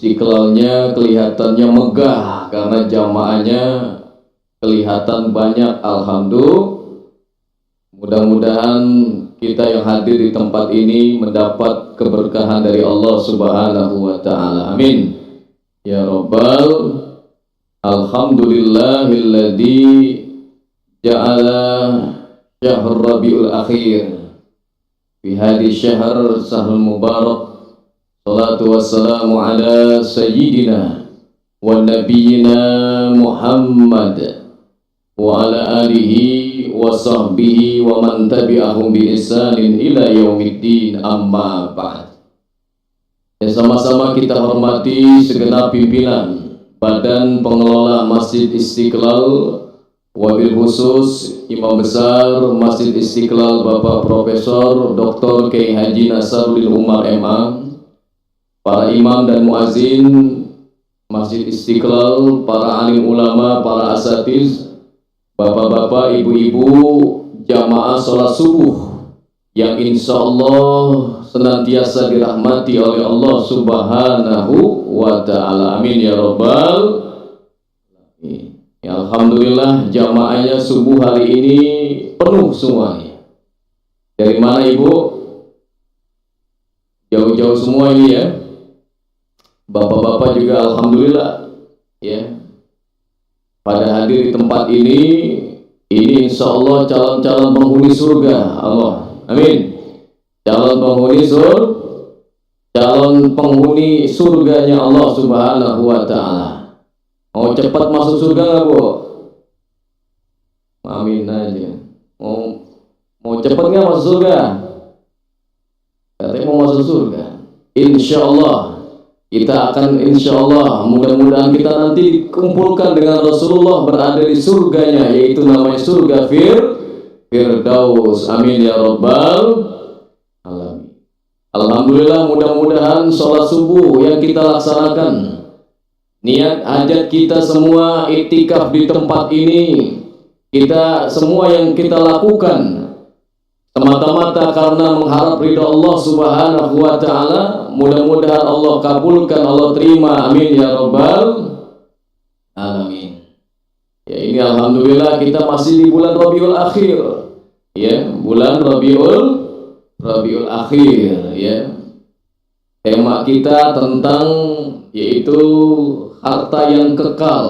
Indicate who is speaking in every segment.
Speaker 1: Istiqlalnya kelihatannya megah karena jamaahnya kelihatan banyak. Alhamdulillah. Mudah-mudahan kita yang hadir di tempat ini mendapat keberkahan dari Allah Subhanahu wa Ta'ala. Amin ya Rabbal. Alhamdulillahilladzi ja'ala syahr Rabiul Akhir fi hadhihi syahr sahrul mubarak. Salatu wassalamu ala sayyidina wa nabiyyina Muhammad wa ala alihi wa sahbihi wa man tabi'ahum bi ihsanin ila yaumiddin, amma ba'd. Sama-sama kita hormati segenap pimpinan Badan Pengelola Masjid Istiqlal, wabil khusus Imam Besar Masjid Istiqlal Bapak Profesor Dr. Kiai Haji Nasaruddin Umar MA, para imam dan muazin Masjid Istiqlal, para alim ulama, para asatiz, bapak-bapak, ibu-ibu, jamaah sholat subuh yang insya Allah senantiasa dirahmati oleh Allah Subhanahu wa Ta'ala. Amin ya Rabbal. Ya, alhamdulillah jamaahnya subuh hari ini penuh semuanya. Dari mana ibu? Jauh-jauh semua ini ya. Bapak-bapak juga alhamdulillah ya, pada hadir di tempat ini insya Allah calon-calon penghuni surga Allah. Amin. Calon penghuni surganya Allah Subhanahu wa Ta'ala. Mau cepat masuk surga nggak bu? Amin aja. Mau cepat nggak masuk surga? Katanya mau masuk surga. Insya Allah kita akan, insya Allah, mudah-mudahan kita nanti dikumpulkan dengan Rasulullah berada di surganya, yaitu namanya surga Firdaus. Amin ya Rabbal alamin. Alhamdulillah, mudah-mudahan sholat subuh yang kita laksanakan, niat hajat kita semua iktikaf di tempat ini, kita semua yang kita lakukan semata-mata karena mengharap ridha Allah Subhanahu wa Ta'ala. Mudah-mudahan Allah kabulkan, Allah terima. Amin ya Rabbal alamin. Ya, ini alhamdulillah kita masih di bulan Rabiul Akhir. Ya, bulan Rabiul Akhir ya. Tema kita tentang yaitu harta yang kekal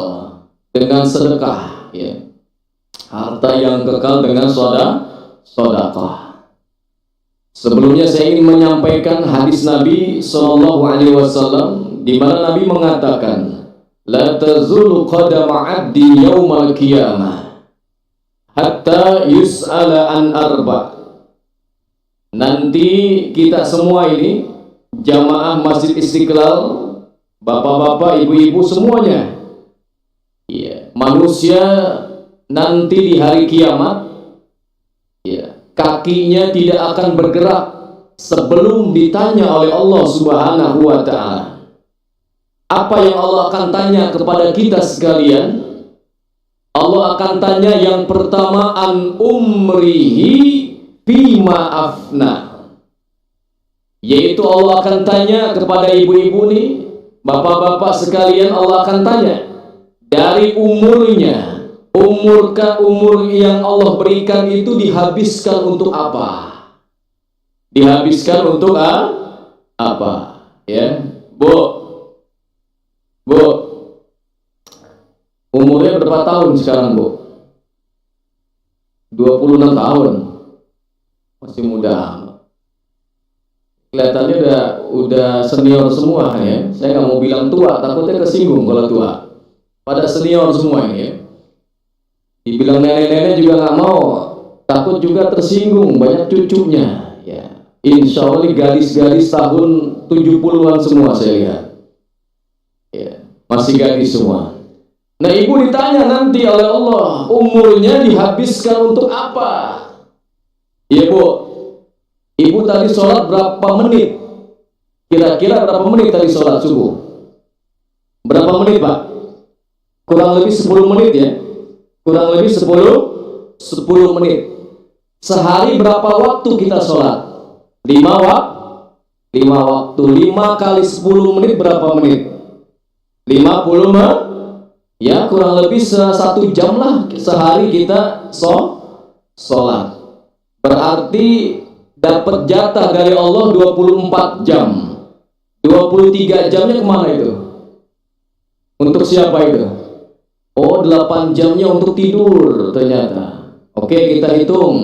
Speaker 1: dengan sedekah ya. Harta yang kekal dengan sedekah. Sebelumnya saya ingin menyampaikan hadis Nabi Shallallahu Alaihi Wasallam di mana Nabi mengatakan, la tazulu qadama 'abdi yaumal qiyamah hatta yus'ala an arba. Nanti kita semua ini jamaah Masjid Istiqlal, bapak-bapak, ibu-ibu semuanya, ya, manusia nanti di hari kiamat, ya, kakinya tidak akan bergerak sebelum ditanya oleh Allah Subhanahu wa Ta'ala. Apa yang Allah akan tanya kepada kita sekalian? Allah akan tanya yang pertama, an umrihi bima afna. Yaitu Allah akan tanya kepada ibu-ibu nih, bapak-bapak sekalian, Allah akan tanya dari umurnya. Umur yang Allah berikan itu dihabiskan untuk apa? Dihabiskan untuk apa? Ya, Bu, umurnya berapa tahun sekarang Bu? 26 tahun, masih muda. Kelihatannya udah senior semua ya. Saya nggak mau bilang tua, takutnya kesinggung kalau tua. Pada senior semua ini ya. Dibilang nenek-nenek juga nggak mau, takut juga tersinggung, banyak cucunya ya. Insya Allah gadis-gadis tahun 70-an semua saya lihat ya, masih gadis semua. Nah, ibu ditanya nanti oleh Allah, umurnya dihabiskan untuk apa? Ya Bu, ibu tadi sholat berapa menit? Kira-kira berapa menit tadi sholat subuh? Berapa menit Pak? Kurang lebih 10 menit ya. Kurang lebih 10 menit. Sehari berapa waktu kita sholat? 5 waktu. 5 kali 10 menit berapa menit? 50 ya kurang lebih 1 jam lah sehari kita sholat. Berarti dapat jatah dari Allah 24 jam. 23 jamnya kemana itu? Untuk siapa itu? Oh, 8 jamnya untuk tidur ternyata. Oke, kita hitung.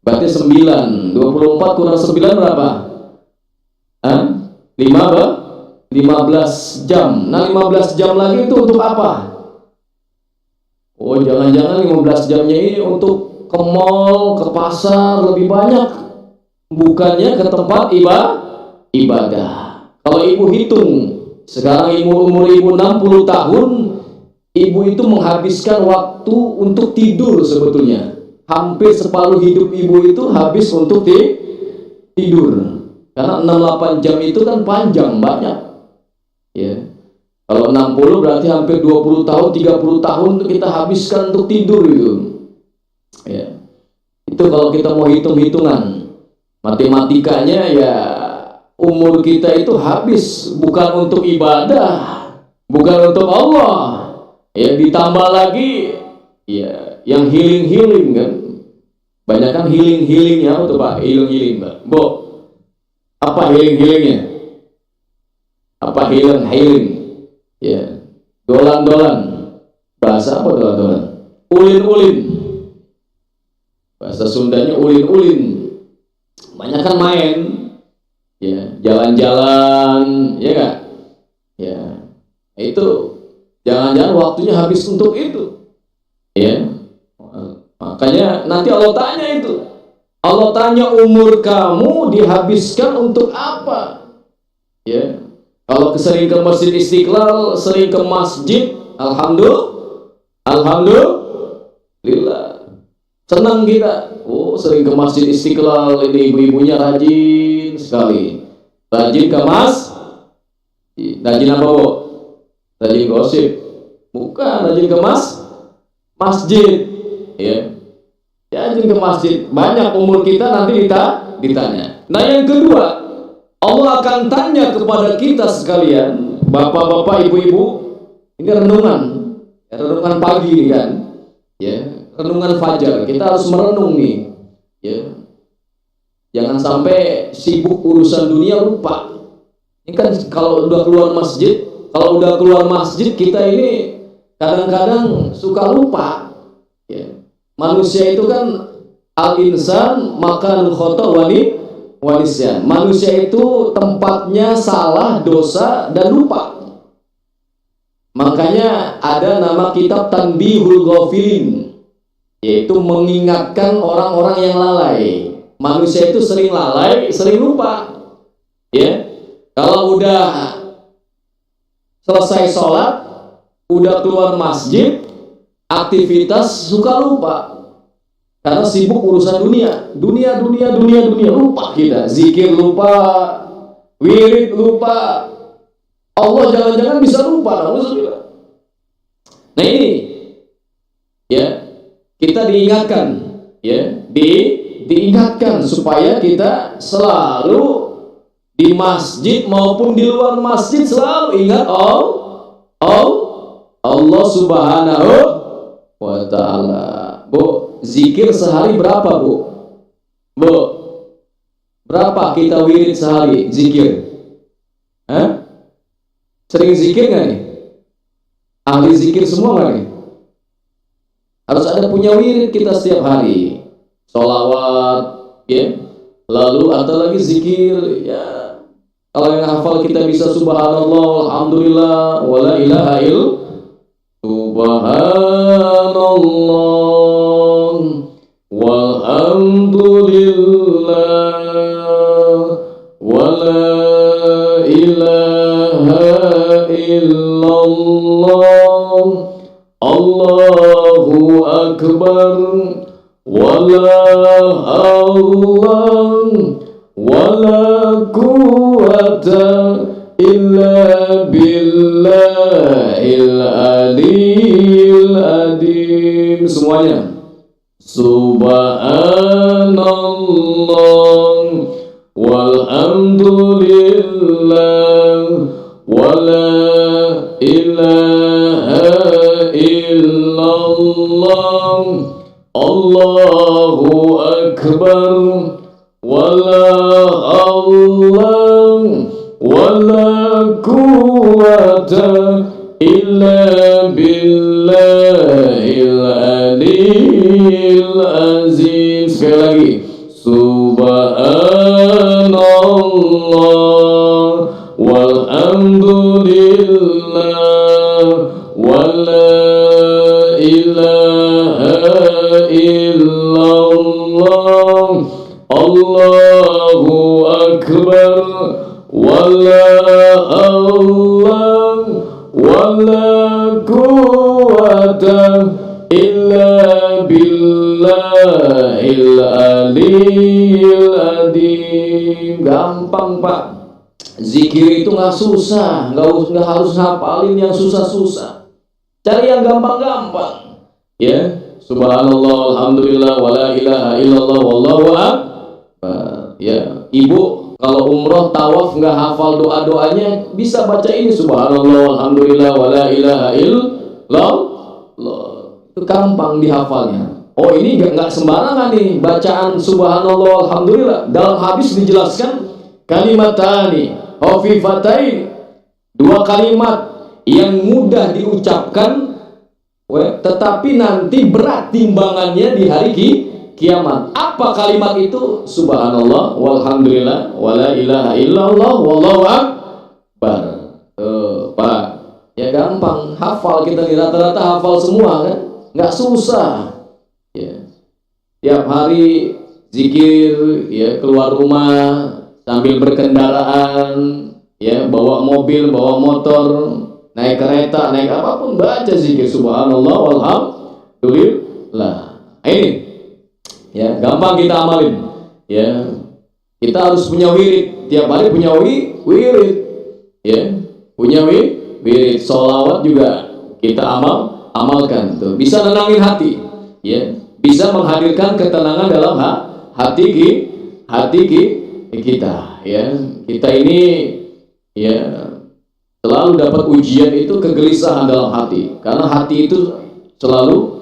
Speaker 1: Berarti 9. 24 kurang 9 berapa? 15 jam. Nah, 15 jam lagi itu untuk apa? Oh, jangan-jangan 15 jamnya ini untuk ke mall, ke pasar lebih banyak. Bukannya ke tempat ibadah. Kalau ibu hitung, sekarang umur ibu 60 tahun, ibu itu menghabiskan waktu untuk tidur sebetulnya. Hampir separuh hidup ibu itu habis untuk tidur. Karena 6-8 jam itu kan panjang, banyak. Ya. Kalau 60 berarti hampir 20 tahun, 30 tahun kita habiskan untuk tidur itu. Ya. Itu kalau kita mau hitung-hitungan. Matematikanya ya umur kita itu habis bukan untuk ibadah, bukan untuk Allah. Ya, ditambah lagi ya yang healing kan. Banyak kan healingnya apa tuh Pak? Healing Pak. Bu, apa healingnya? Apa healing? Ya, dolan. Bahasa apa dolan? Ulin. Bahasa Sundanya ulin. Banyak kan main, ya, jalan-jalan, ya nggak? Ya, itu jangan-jangan waktunya habis untuk itu, ya. Makanya nanti Allah tanya itu. Allah tanya umur kamu dihabiskan untuk apa? Ya. Kalau sering ke Masjid Istiqlal, sering ke masjid, alhamdulillah. Senang kita. Oh, sering ke Masjid Istiqlal, ini ibu-ibunya rajin sekali. Rajin ke rajin apa, Bu? Rajin gosip. Bukan, rajin ke masjid. Ya. Rajin ke masjid. Banyak umur kita nanti ditanya. Nah, yang kedua, Allah akan tanya kepada kita sekalian, bapak-bapak, ibu-ibu, ini renungan pagi nih kan, ya, renungan fajar. Kita harus merenung nih, ya, jangan sampai sibuk urusan dunia lupa. Ini kan kalau udah keluar masjid, kita ini kadang-kadang suka lupa, ya. Manusia itu kan al-insan makan khota wanisyan. Manusia itu tempatnya salah, dosa, dan lupa. Makanya ada nama kitab Tanbihul Ghafilin, yaitu mengingatkan orang-orang yang lalai. Manusia itu sering lalai, sering lupa. Ya, kalau udah selesai sholat, udah keluar masjid, aktivitas suka lupa. Karena sibuk urusan dunia, lupa kita. Zikir lupa, wirid lupa, Allah jangan-jangan bisa lupa. Nah ini, ya, kita diingatkan, ya, diingatkan supaya kita selalu di masjid maupun di luar masjid selalu ingat Allah Subhanahu wa Ta'ala. Bu, zikir sehari berapa, Bu? Berapa kita wirid sehari zikir? Sering zikir nggak nih? Ahli zikir semua nggak nih? Harus ada punya wirid kita setiap hari. Sholawat, ya. Lalu ada lagi zikir, ya. Kalau yang hafal kita bisa subhanallah, alhamdulillah, wala ilaha illallah. Subhanallah walhamdulillah wala ilaha illallah Allahu akbar wala Allah wala quwata illa billahil aliyil adim. Semuanya subhanallah walhamdulillah wala ilaha ilaha illallah, Allahu akbar, wala Allah wala quwwata illa billahil aliyil azim. Sekali lagi, subhanallah walhamdulillah wala ilaha illallah, Allahu akbar, wala Allah wala quwwata illa billahil aliyil azim. Gampang Pak, zikir itu nggak susah, nggak harus hafalin yang susah-susah, cari yang gampang-gampang ya. Subhanallah, alhamdulillah, wala ilaha illallah, wallahu akbar ya. Ibu kalau umroh tawaf nggak hafal doa-doanya, bisa baca ini, subhanallah, alhamdulillah, wala ilaha illallah. Itu gampang dihafalnya. Oh, ini nggak sembarangan nih bacaan subhanallah, alhamdulillah. Dalam hadis dijelaskan kalimatani khafifatain, dua kalimat yang mudah diucapkan tetapi nanti berat timbangannya di hari kiamat. Apa kalimat itu? Subhanallah walhamdulillah wala ilaha illallah wallahu akbar. Pak, ya gampang hafal, kita di rata-rata hafal semua kan, nggak susah ya. Tiap hari zikir ya, keluar rumah sambil berkendaraan ya, bawa mobil, bawa motor, naik kereta, naik apapun, baca zikir subhanallah walhamdulillah. Ini ya, gampang kita amalin ya. Kita harus punya wirid, tiap hari punya wirid ya, punya wirid. Sholawat juga kita amalkan tuh, bisa nenangin hati ya, bisa menghadirkan ketenangan dalam hati kita ya. Kita ini ya selalu dapat ujian itu kegelisahan dalam hati, karena hati itu selalu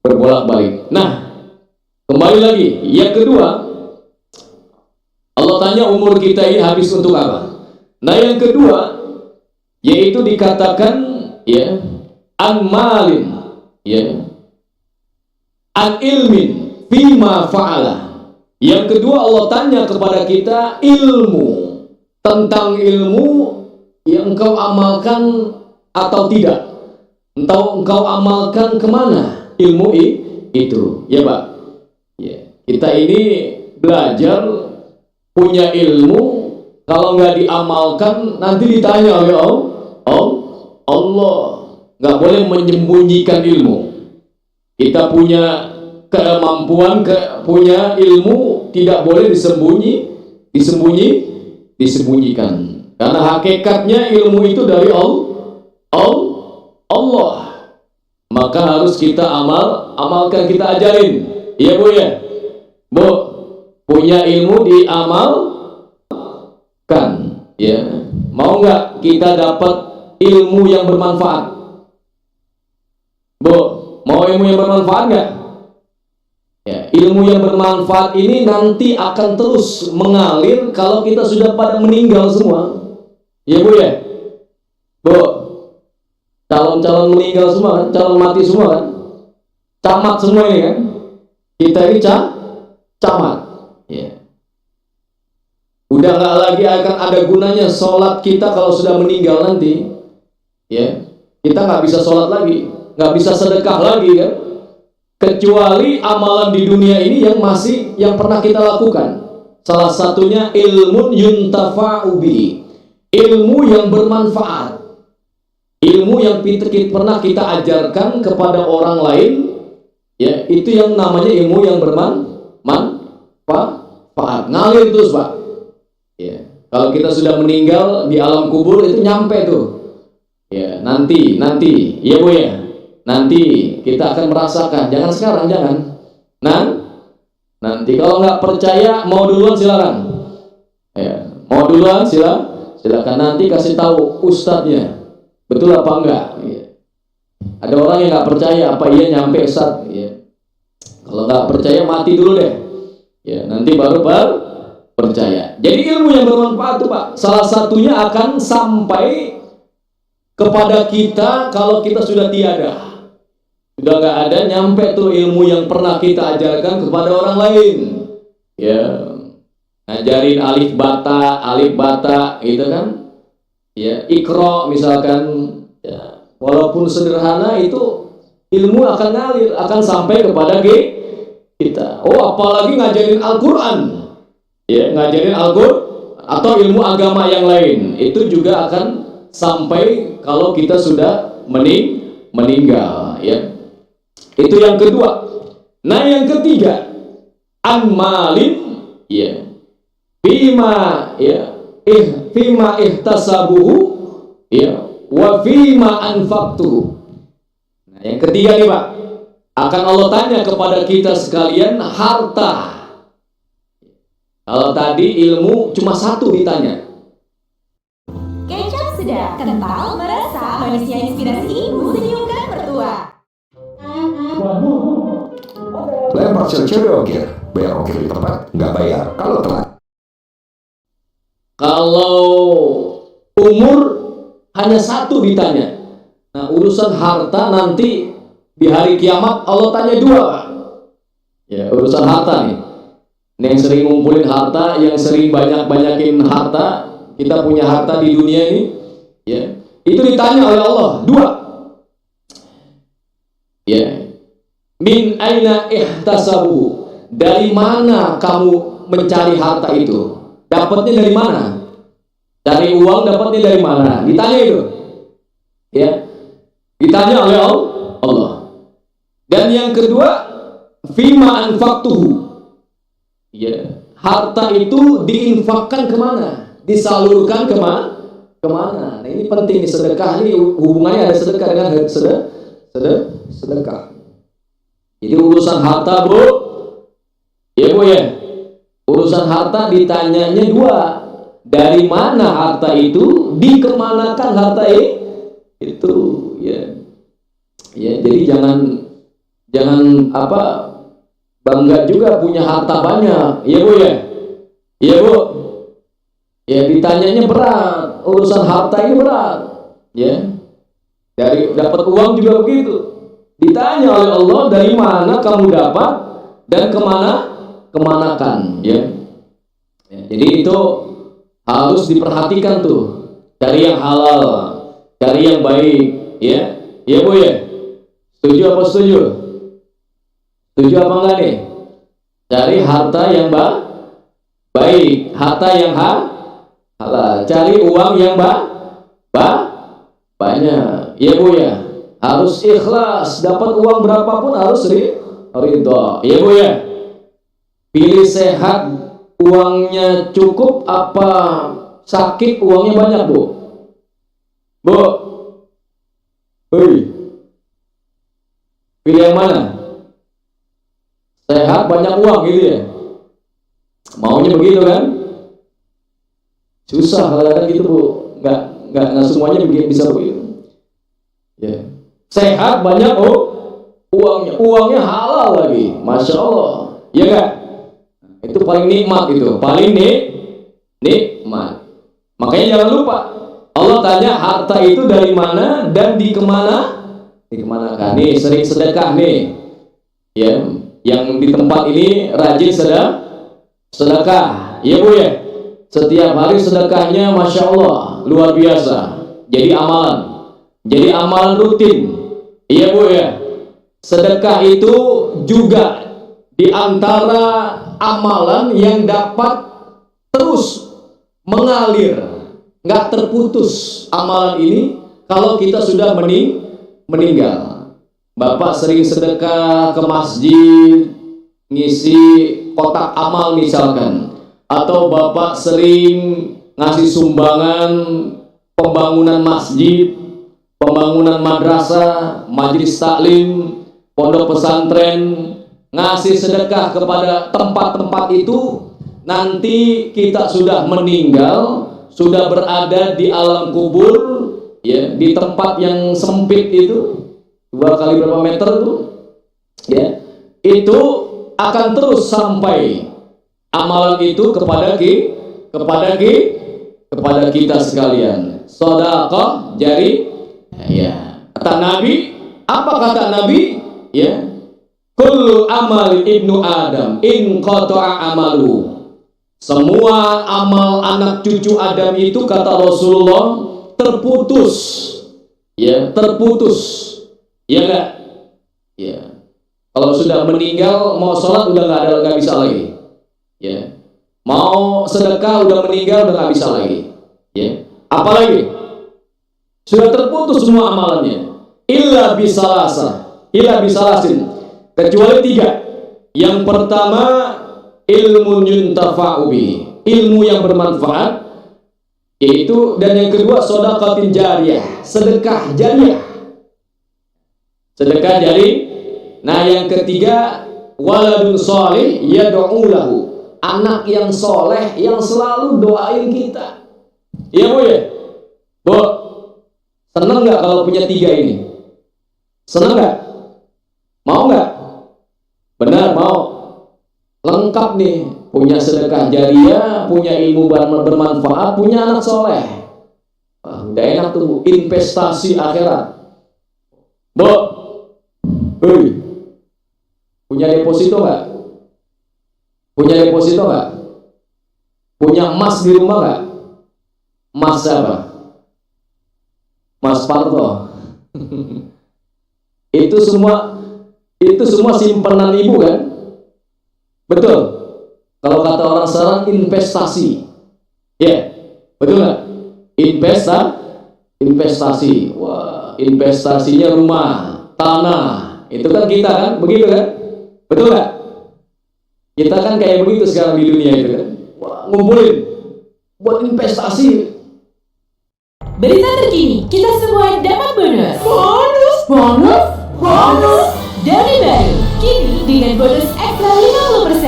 Speaker 1: berbolak-balik. Nah, kembali lagi yang kedua, Allah tanya umur kita ini habis untuk apa? Nah, yang kedua yaitu dikatakan ya, an malin ya, an ilmin fima fa'ala. Yang kedua Allah tanya kepada kita ilmu, tentang ilmu yang engkau amalkan atau tidak, entah engkau amalkan kemana ilmu itu ya Pak ya. Kita ini belajar, punya ilmu, kalau nggak diamalkan nanti ditanya oleh Allah. Nggak boleh menyembunyikan ilmu. Kita punya kemampuan, punya ilmu, tidak boleh disembunyikan, karena hakikatnya ilmu itu dari Allah. Maka harus kita amalkan, kita ajarin ya Bu ya. Bu, punya ilmu diamalkan ya. Mau nggak kita dapat ilmu yang bermanfaat? Bu, mau ilmu yang bermanfaat nggak? Ya, ilmu yang bermanfaat ini nanti akan terus mengalir kalau kita sudah pada meninggal semua. Ya Bu ya. Bu, calon-calon meninggal semua kan, calon mati semua kan, camat semua ini kan. Kita ini camat. Ya. Udah nggak lagi akan ada gunanya sholat kita kalau sudah meninggal nanti. Ya, kita nggak bisa sholat lagi, nggak bisa sedekah lagi kan. Kecuali amalan di dunia ini yang pernah kita lakukan. Salah satunya ilmun yuntafa'u bihi, ilmu yang bermanfaat, ilmu yang pernah kita ajarkan kepada orang lain ya, itu yang namanya ilmu yang bermanfaat, ngalir terus Pak ya. Kalau kita sudah meninggal di alam kubur itu nyampe tuh ya, nanti ya Bu ya. Nanti kita akan merasakan, jangan sekarang, jangan. Nanti kalau nggak percaya, mau duluan silakan. Ya, mau duluan silakan. silakan nanti kasih tahu ustadznya, betul apa enggak. Ya. Ada orang yang nggak percaya apa iya nyampe ustadz. Ya. Kalau nggak percaya mati dulu deh. Ya, nanti baru percaya. Jadi ilmu yang bermanfaat tuh Pak, salah satunya akan sampai kepada kita kalau kita sudah tiada. Sudah nggak ada, nyampe tuh ilmu yang pernah kita ajarkan kepada orang lain. Ya, ngajarin alif bata gitu kan. Ya, ikro misalkan, ya, walaupun sederhana itu ilmu akan ngalir, akan sampai kepada kita. Oh, apalagi ngajarin Al-Qur'an. Ya, ngajarin Al-Qur'an atau ilmu agama yang lain, itu juga akan sampai kalau kita sudah meninggal, ya. Itu yang kedua. Nah, yang ketiga, an-malin, ya. Fima ihtasabuhu, ya, wa fima anfaqtuhu. Nah, yang ketiga nih Pak, akan Allah tanya kepada kita sekalian harta. Kalau tadi ilmu cuma satu ditanya.
Speaker 2: Kecap sedap, kental, meresap, manisnya inspirasi ibu, senyumkan mertua.
Speaker 3: Lempar cewek ongkir, bayar ongkir di tempat, nggak bayar kalau telat.
Speaker 1: Kalau umur hanya satu ditanya. Nah, urusan harta nanti di hari kiamat Allah tanya dua Pak. Ya, urusan harta nih. Ini yang sering ngumpulin harta, yang sering banyakin harta, kita punya harta di dunia ini, ya, itu ditanya oleh Allah dua. Ya, min aina ihtasabu, dari mana kamu mencari harta itu? Dapatnya dari mana? Dari uang dapatnya dari mana? Ditanya itu, ya, ditanya oleh Allah. Dan yang kedua, fima anfaqtuhu. Ya, harta itu diinfakkan kemana? Disalurkan kemana? Nah, ini penting nih, sedekah ini hubungannya ada sedekah dengan sedekah. Jadi urusan harta Bu, ya Bu ya, urusan harta ditanyanya dua. Dari mana harta itu? Dikemanakan harta itu? Ya, ya. Jadi jangan apa? Bangga juga punya harta banyak, ya Bu ya, ya Bu, ya, ditanyanya berat, urusan harta ini berat, ya. Dari dapat uang juga begitu, ditanya oleh Allah dari mana kamu dapat dan kemanakan, ya. Ya, jadi itu harus diperhatikan tuh, cari yang halal, cari yang baik, ya, ya Bu ya, setuju apa setuju? Setuju apa enggak nih? Cari harta yang baik, harta yang halal. Cari uang yang banyak. Ya Bu ya. Harus ikhlas. Dapat uang berapapun harus ridho. Ya Bu ya. Pilih sehat, uangnya cukup apa sakit uangnya banyak Bu? Bu. Hei. Pilih yang mana? Sehat banyak uang gitu ya, maunya begitu kan? Susah kadang-kadang gitu Bu, nggak semuanya bisa begitu. Ya, sehat banyak uangnya halal lagi, masya Allah, ya kan? Itu paling nikmat, itu paling nikmat. Makanya jangan lupa Allah tanya harta itu dari mana dan dikemanakan. Nih sering sedekah nih, ya. Yang di tempat ini rajin sedekah, ya Bu ya. Setiap hari sedekahnya masya Allah luar biasa. Jadi amalan rutin, ya Bu ya. Sedekah itu juga di antara amalan yang dapat terus mengalir, nggak terputus amalan ini kalau kita sudah meninggal. Bapak sering sedekah ke masjid, ngisi kotak amal misalkan, atau Bapak sering ngasih sumbangan pembangunan masjid, pembangunan madrasah, majelis taklim, pondok pesantren, ngasih sedekah kepada tempat-tempat itu, nanti kita sudah meninggal, sudah berada di alam kubur, ya, di tempat yang sempit itu 2 kali berapa meter itu, ya, itu akan terus sampai amalan itu kepada kita sekalian. Sedekah jari, ya. Kata Nabi, apa kata Nabi? Ya, kullu amal ibnu Adam in qata'a amalu. Semua amal anak cucu Adam itu, kata Rasulullah, terputus. Ya, terputus. Ya enggak? Ya. Kalau sudah meninggal, mau sholat udah nggak bisa lagi. Ya. Mau sedekah udah meninggal udah nggak bisa lagi. Ya. Apalagi sudah terputus semua amalannya. Illa bisalasin. Kecuali 3. Yang pertama, ilmu yuntafa'u bihi, ilmu yang bermanfaat, yaitu, dan yang kedua shadaqatin jariyah, sedekah jariyah. Sedekah jari. Nah, yang ketiga, waladun sholih yad'u lahu, anak yang soleh yang selalu doain kita. Iya Bu ya? Bu, seneng nggak kalau punya 3 ini? Seneng nggak? Mau nggak? Benar, mau. Lengkap nih, punya sedekah jariyah, punya ilmu bermanfaat, punya anak soleh. Udah enak tuh, investasi akhirat. Bu, punya deposito nggak? Punya deposito nggak? Punya emas di rumah nggak? Emas apa? Emas Parto. Itu semua simpanan ibu kan? Betul. Kalau kata orang sekarang investasi. Ya, betul nggak? Investasi. Wah, investasinya rumah, tanah. Itu kan kita kan, begitu kan? Betul nggak? Kita kan kayak begitu sekarang di dunia itu kan. Wah, ngumpulin buat investasi.
Speaker 2: Berita terkini, kita semua dapat bonus. Dari baru, kini dengan bonus ekstra 50%.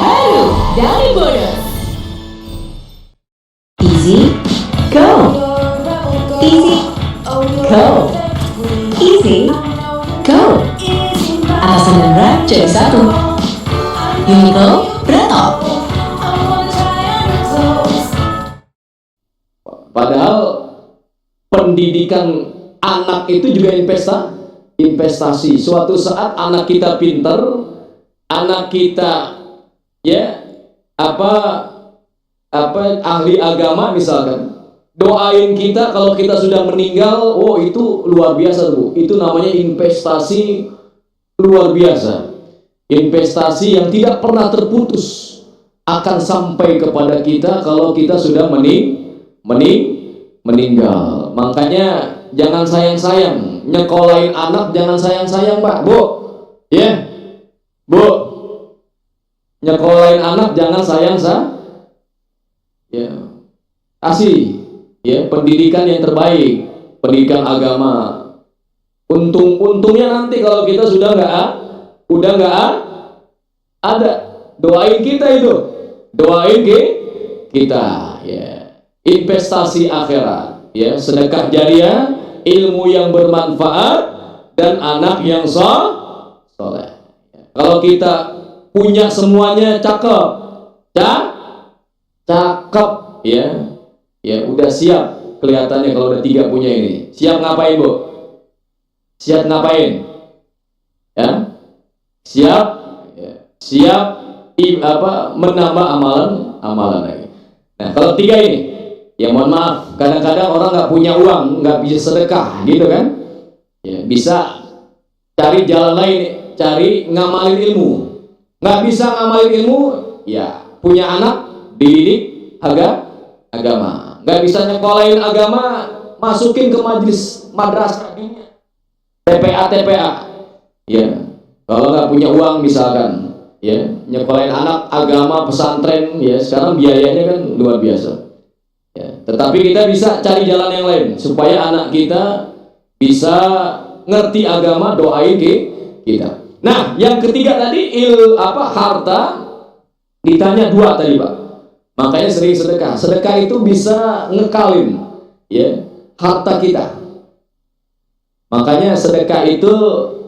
Speaker 2: Baru dari bonus.
Speaker 4: Easy, go. Easy, go. Easy, go. Atasan dan berat jadi satu. Uniqlo, beratop.
Speaker 1: Padahal pendidikan anak itu juga investasi. Suatu saat anak kita pintar, anak kita ya ahli agama misalkan, doain kita kalau kita sudah meninggal. Oh, itu luar biasa Bu, itu namanya investasi luar biasa, investasi yang tidak pernah terputus, akan sampai kepada kita kalau kita sudah meninggal. Makanya jangan sayang-sayang nyekolahin anak, jangan sayang-sayang Pak, Bu. Ya, Bu, nyekolahin anak jangan ya, kasih ya pendidikan yang terbaik, pendidikan agama. Untungnya nanti kalau kita sudah nggak ada, doain kita itu, doain kita ya, investasi akhirat ya, sedekah jariyah, ilmu yang bermanfaat, dan anak yang soleh. Kalau kita punya semuanya, cakep ya udah siap kelihatannya. Kalau udah 3 punya ini, siap ngapain Bu? Siap ngapain? Ya, siap menambah amalan lagi. Nah, kalau 3 ini, ya mohon maaf, kadang-kadang orang nggak punya uang, nggak bisa sedekah, gitu kan? Ya, bisa cari jalan lain, cari ngamalin ilmu. Nggak bisa ngamalin ilmu, ya punya anak, dididik agama. Nggak bisa nyekolahin agama, masukin ke madrasah dunia, TPA. Ya, kalau nggak punya uang misalkan, ya nyekolahin anak agama pesantren, ya sekarang biayanya kan luar biasa. Ya, tetapi kita bisa cari jalan yang lain supaya anak kita bisa ngerti agama, doain kita. Nah, yang ketiga tadi harta, ditanya 2 tadi Pak. Makanya sering sedekah. Sedekah itu bisa ngekalin ya harta kita. Makanya sedekah itu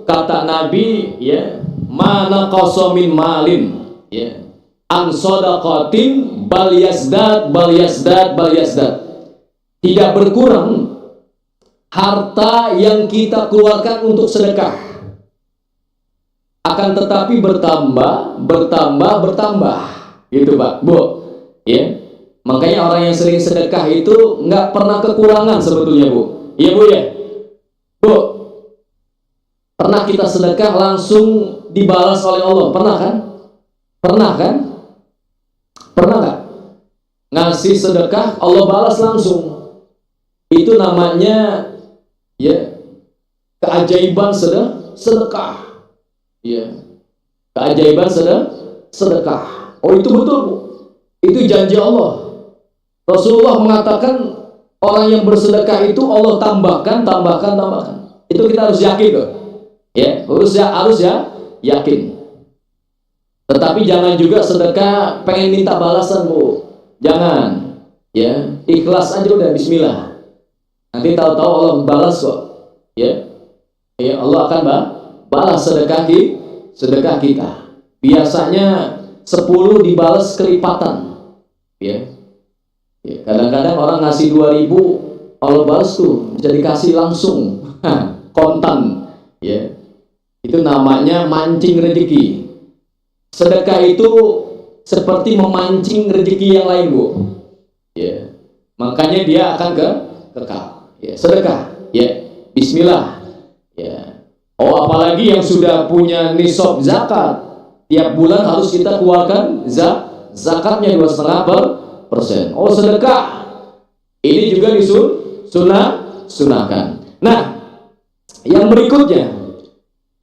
Speaker 1: kata Nabi ya, mana qasamin malin ya, an shadaqatin bal yazdad bal yazdad bal yazdad. Tidak berkurang harta yang kita keluarkan untuk sedekah, akan tetapi bertambah, bertambah, bertambah. Gitu Pak, Bu. Ya. Makanya orang yang sering sedekah itu nggak pernah kekurangan sebetulnya, Bu. Iya, Bu ya. Bu, pernah kita sedekah langsung dibalas oleh Allah? Pernah kan? Pernah kan? Pernah nggak? Ngasih sedekah, Allah balas langsung. Itu namanya ya keajaiban sedekah. Ya. Keajaiban sedekah. Oh, itu betul, Bu. Itu janji Allah. Rasulullah mengatakan orang yang bersedekah itu Allah tambahkan. Itu kita harus yakin loh. Ya, harus yakin. Tetapi jangan juga sedekah pengen minta balasan, Bu. Jangan. Ya, ikhlas aja udah, bismillah. Nanti tahu-tahu Allah balas kok. Ya. Ya, Allah akan balas sedekah kita. Biasanya 10 dibalas kelipatan. Ya. Ya, kadang-kadang orang ngasih 2.000, Allah balas tuh bisa dikasih langsung kontan. Ya. Itu namanya mancing rezeki. Sedekah itu seperti memancing rezeki yang lain, Bu. Ya. Makanya dia akan kekal. Ya, sedekah. Ya. Bismillah. Ya. Oh, apalagi yang sudah punya nisab zakat, tiap bulan harus kita keluarkan zakatnya 2,5%. Oh, sedekah. Ini juga disunahkan. Nah, yang berikutnya,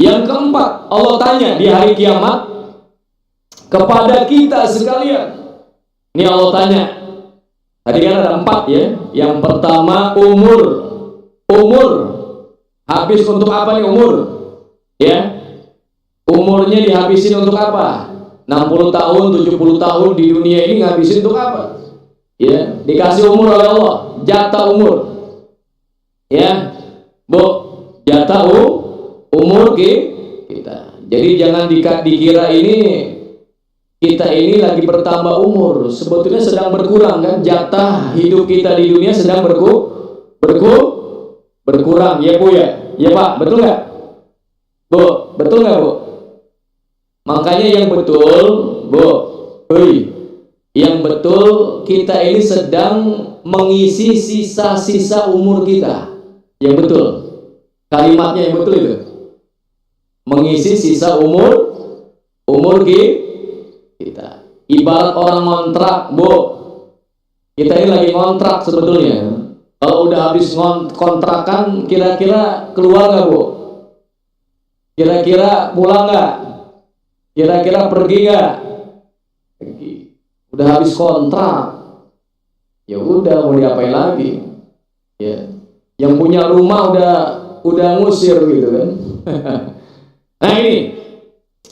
Speaker 1: yang keempat, Allah tanya di hari kiamat kepada kita sekalian. Ini Allah tanya. Tadi kan ada 4 ya. Yang pertama umur. Habis untuk apa nih umur? Ya. Umurnya dihabisin untuk apa? 60 tahun, 70 tahun di dunia ini ngabisin untuk apa? Ya, dikasih umur oleh Allah, jatah umur. Ya. Bu, jatah umur kita. Jadi jangan dikira ini kita ini lagi bertambah umur, sebetulnya sedang berkurang kan? Jatah hidup kita di dunia sedang berkurang, ya Bu ya? Ya Pak, betul nggak? Bu, betul nggak Bu? Makanya yang betul, Bu, yang betul kita ini sedang mengisi sisa-sisa umur kita. Yang betul, kalimatnya yang betul itu. Mengisi sisa umur kita. Ibarat orang ngontrak, Bu. Kita ini lagi ngontrak sebetulnya. Kalau udah habis kontrakan, kira-kira keluar nggak, Bu? Kira-kira pulang nggak? Kira-kira pergi nggak? Pergi. Udah habis kontrak, ya udah mau diapain lagi? Ya, yang punya rumah udah ngusir gitu kan. Nah ini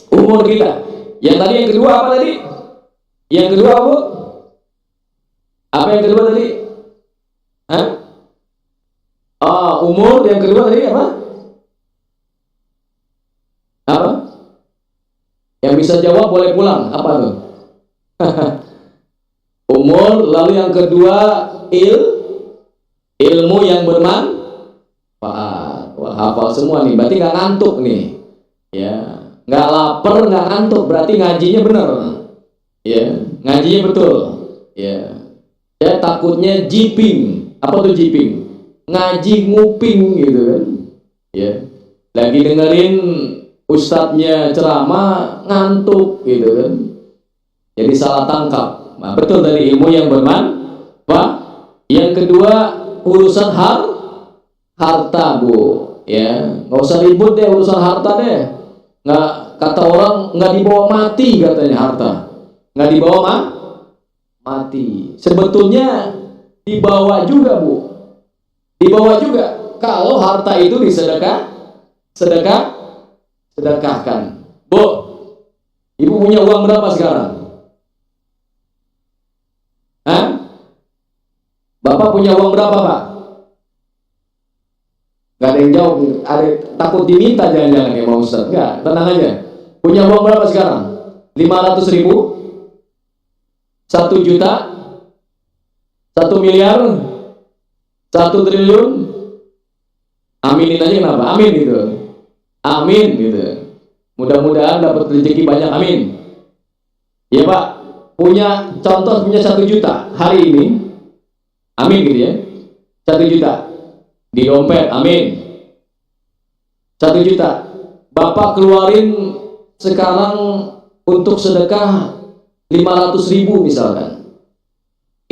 Speaker 1: umur kita. Yang tadi yang kedua apa tadi? Yang kedua Bu? Apa yang kedua tadi? Hah? Umur yang kedua tadi apa? Apa? Yang bisa jawab boleh pulang. Apa tuh? Umur, lalu yang kedua ilmu yang bermanfaat. Wah, hafal semua nih. Berarti nggak ngantuk nih. Ya, nggak lapar, nggak ngantuk. Berarti ngajinya bener. Ya, ngajinya betul. Ya, saya takutnya jiping. Apa tuh jiping? Ngaji nguping gitu kan. Ya, lagi dengerin ustadznya ceramah ngantuk gitu kan. Jadi salah tangkap. Nah, betul tadi ilmu yang bermanfaat. Yang kedua urusan harta Bu. Ya, nggak usah ribut deh urusan harta deh. Nggak, kata orang nggak dibawa mati katanya harta. Nggak dibawa mati. Sebetulnya dibawa juga Bu. Dibawa juga kalau harta itu sedekahkan. Bu, Ibu punya uang berapa sekarang? Bapak punya uang berapa, Pak? Gak ada yang jawab, ada takut diminta jangan-jangan ya Pak Ustaz. Enggak, tenang aja. Punya uang berapa sekarang? 500.000? 1 juta? 1 miliar? 1 triliun? Aminin aja kenapa? Amin gitu. Amin gitu. Mudah-mudahan dapat rezeki banyak, amin. Ya Pak, punya contoh punya 1 juta hari ini, amin gitu ya. 1 juta di dompet, amin. 1 juta Bapak keluarin sekarang untuk sedekah 500.000 misalkan.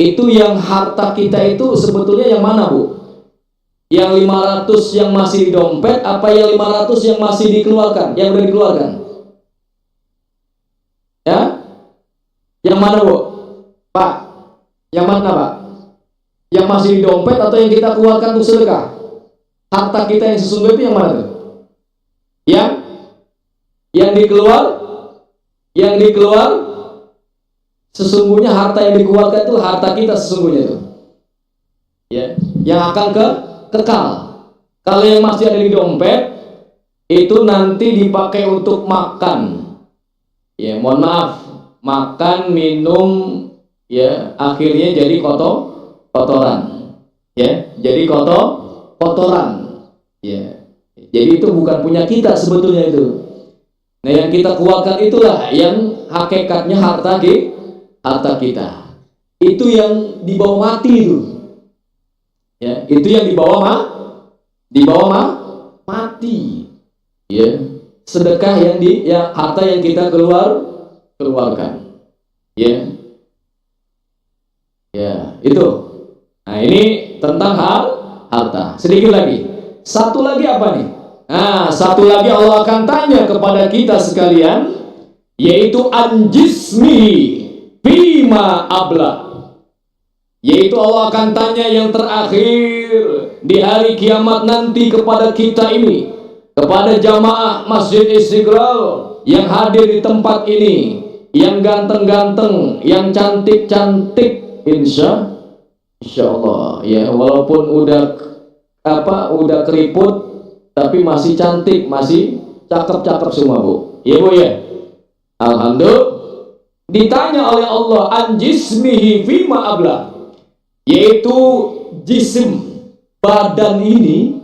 Speaker 1: Itu yang harta kita itu sebetulnya yang mana, Bu? Yang 500 yang masih di dompet apa yang 500 yang masih dikeluarkan, yang udah dikeluarkan? Ya? Yang mana, Bu? Pak? Yang mana, Pak? Yang masih di dompet atau yang kita keluarkan untuk sedekah? Harta kita yang sesungguhnya itu yang mana tuh? Yang dikeluar sesungguhnya harta yang dikeluarkan itu harta kita sesungguhnya tuh. Ya, yang akan kekal. Kalau yang masih ada di dompet itu nanti dipakai untuk makan. Ya, mohon maaf, makan, minum, ya, akhirnya jadi kotoran. Ya, jadi kotoran. Ya. Jadi itu bukan punya kita sebetulnya itu. Nah, yang kita keluarkan itulah yang hakikatnya harta kita. Itu yang dibawa mati itu. Ya, itu yang dibawa mati. Ya, sedekah yang harta yang kita keluarkan. Ya. Ya, itu. Nah, ini tentang harta. Sedikit lagi. Satu lagi apa nih? Nah, satu lagi Allah akan tanya kepada kita sekalian, yaitu anjismi bima abla. Yaitu Allah akan tanya yang terakhir di hari kiamat nanti kepada kita ini, kepada jamaah Masjid Istiqlal yang hadir di tempat ini, yang ganteng-ganteng, yang cantik-cantik, insya Allah ya, walaupun udah keriput tapi masih cantik, masih cakep-cakep semua, Bu. Ya, Bu ya. Alhamdulillah. Ditanya oleh Allah anjismihi fima abla, yaitu jisim, badan ini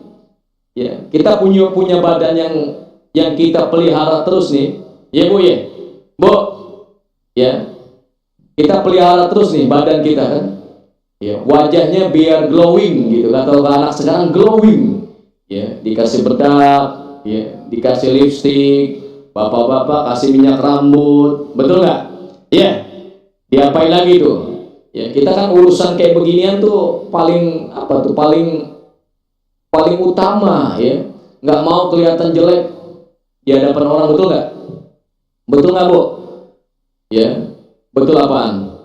Speaker 1: ya, kita punya badan yang kita pelihara terus nih. Ya, Bu ya. Bu. Ya. Kita pelihara terus nih badan kita kan. Ya, wajahnya biar glowing gitu. Kata anak sekarang glowing. Ya, dikasih bedak, ya, dikasih lipstik, bapak-bapak kasih minyak rambut, betul nggak? Ya, diapain lagi tuh? Ya, kita kan urusan kayak beginian tuh paling utama ya, nggak mau kelihatan jelek di hadapan orang, betul nggak? Betul nggak, Bu? Ya, betul apaan?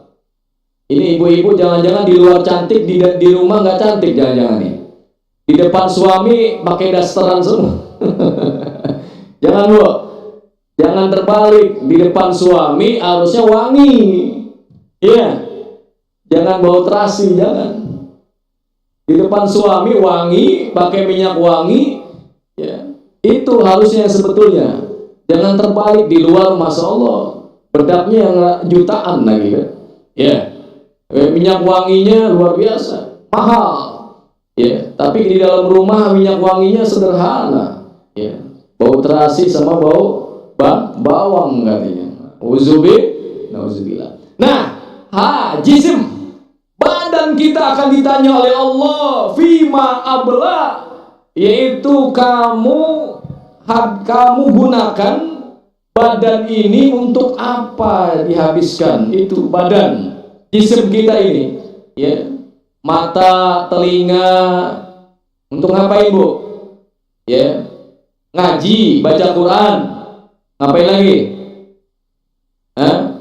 Speaker 1: Ini ibu-ibu jangan-jangan di luar cantik, di rumah nggak cantik, jangan-jangan nih. Di depan suami pakai dasteran semua. Jangan, Bu. Jangan terbalik. Di depan suami harusnya wangi. Iya. Jangan bau terasi, jangan. Di depan suami wangi, pakai minyak wangi. Ya. Itu harusnya sebetulnya. Jangan terbalik. Di luar, Masya Allah, bedaknya yang jutaan lagi kan. Ya. Minyak wanginya luar biasa, mahal. Ya, tapi di dalam rumah minyak wanginya sederhana. Ya, bau terasi sama bau bawang katanya. Nauzubillah. Nah, jisim, badan kita akan ditanya oleh Allah fima abla, yaitu kamu gunakan badan ini untuk apa dihabiskan? Itu badan, jisim kita ini, ya. Mata, telinga, untuk ngapain, Bu? Ya, ngaji, baca Quran, ngapain lagi?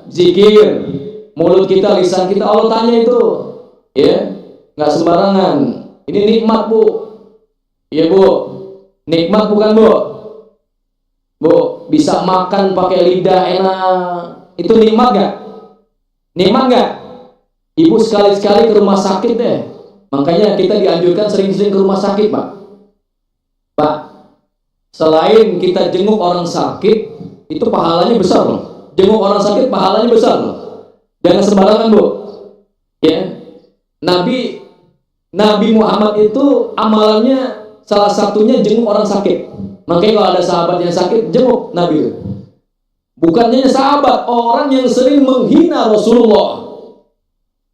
Speaker 1: Zikir, mulut kita, lisan kita, Allah tanya itu, ya, nggak sembarangan. Ini nikmat, Bu. Ya, Bu, nikmat bukan, Bu? Bu, bisa makan pakai lidah enak, itu nikmat nggak? Nikmat nggak? Ibu sekali-sekali ke rumah sakit deh, Makanya kita dianjurkan sering-sering ke rumah sakit, Pak. Pak, selain kita jenguk orang sakit, itu pahalanya besar loh. Jenguk orang sakit pahalanya besar loh. Jangan sembarangan, Bu. Ya. Nabi Muhammad itu amalannya salah satunya jenguk orang sakit. Makanya kalau ada sahabat yang sakit, jenguk Nabi itu. Bukannya sahabat, orang yang sering menghina Rasulullah.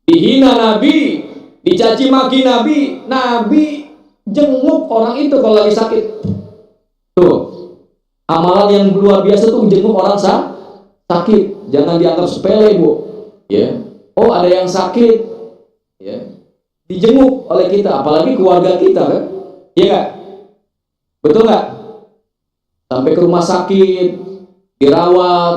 Speaker 1: Dihina Nabi, dicaci maki Nabi jenguk orang itu kalau lagi sakit. Tuh, amalan yang luar biasa tuh jenguk orang sakit. Jangan dianggap sepele, Bu. Ya. Oh, ada yang sakit, ya, dijenguk oleh kita, apalagi keluarga kita, kan? Iya nggak? Betul nggak? Sampai ke rumah sakit, dirawat,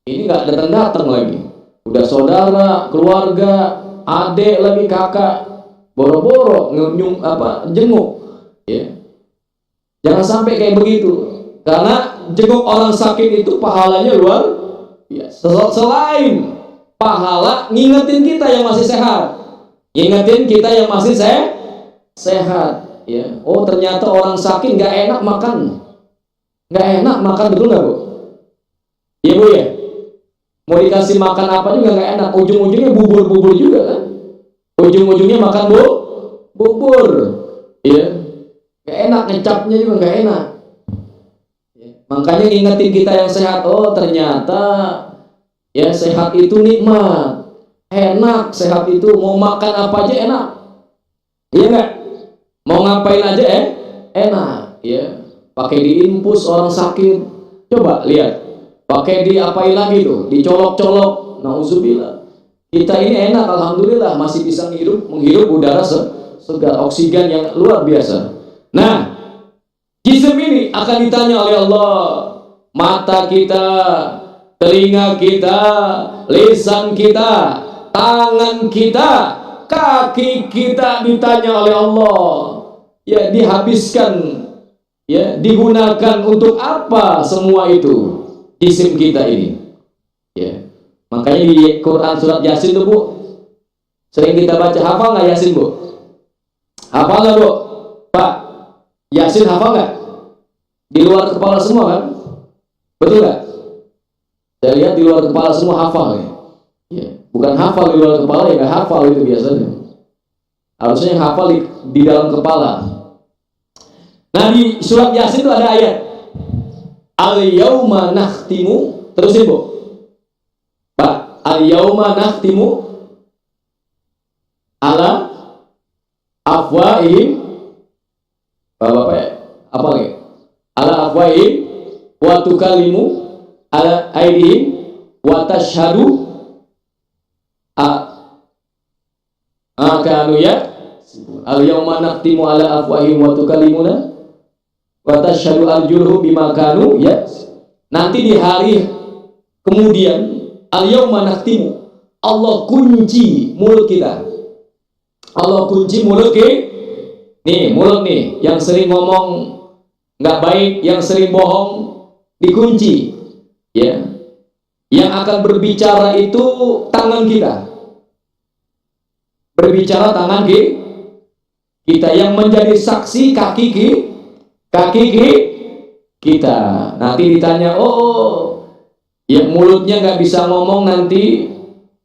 Speaker 1: ini nggak datang lagi. Udah saudara, keluarga, adik lagi, kakak, boro-boro jenguk, ya. Jangan sampai kayak begitu, karena jenguk orang sakit itu pahalanya luar biasa. Selain pahala, ngingetin kita yang masih sehat, ngingetin kita yang masih sehat, ya. Oh, ternyata orang sakit nggak enak makan, betul nggak, Bu? Iya, Bu, ya. Mau dikasih makan apa juga nggak enak, ujung-ujungnya bubur juga, kan? Ujung-ujungnya makan bubur, ya. Nggak enak, ngecapnya juga nggak enak. Ya. Makanya ngingetin kita yang sehat. Oh, ternyata ya sehat itu nikmat, enak. Sehat itu mau makan apa aja enak, iya nggak? Mau ngapain aja enak, ya. Pakai diinfus orang sakit, coba lihat. Pakai diapain lagi tuh, dicolok-colok, nauzubillah. Kita ini enak, alhamdulillah, masih bisa menghirup udara segar, oksigen yang luar biasa. Nah, jisim ini akan ditanya oleh Allah. Mata kita, telinga kita, lisan kita, tangan kita, kaki kita ditanya oleh Allah. Ya, dihabiskan, ya, digunakan untuk apa semua itu? Jisim kita ini, ya. Makanya di Quran surat Yasin tuh, Bu, sering kita baca. Hafal nggak Yasin, Bu? Hafal nggak, Bu? Pak, Yasin hafal nggak? Di luar kepala semua, kan? Betul nggak? Saya lihat di luar kepala semua hafal, ya. Ya. Bukan hafal di luar kepala, ya nggak hafal itu biasanya. Harusnya yang hafal di dalam kepala. Nah, di surat Yasin itu ada ayat al-yauma nakhtimu, terusin, Bu. Pak, al-yauma nakhtimu ala afwahihim, Bapak ya, apa lagi? Ala afwahihim wa tukallimu ala aydihim wa tashhadu kanu ya al-yauma nakhtimu ala afwahihim wa tukallimuna wa tashhadu arjuluhum bima kanu ya. Nanti di hari kemudian al-yauma nakhtimu, Allah kunci mulut kita. Allah kunci mulut nih, mulut nih yang sering ngomong nggak baik, yang sering bohong, dikunci, ya. Yang akan berbicara itu tangan kita. Berbicara tangan kita, yang menjadi saksi kaki kita. Nanti ditanya, oh, ya mulutnya nggak bisa ngomong, nanti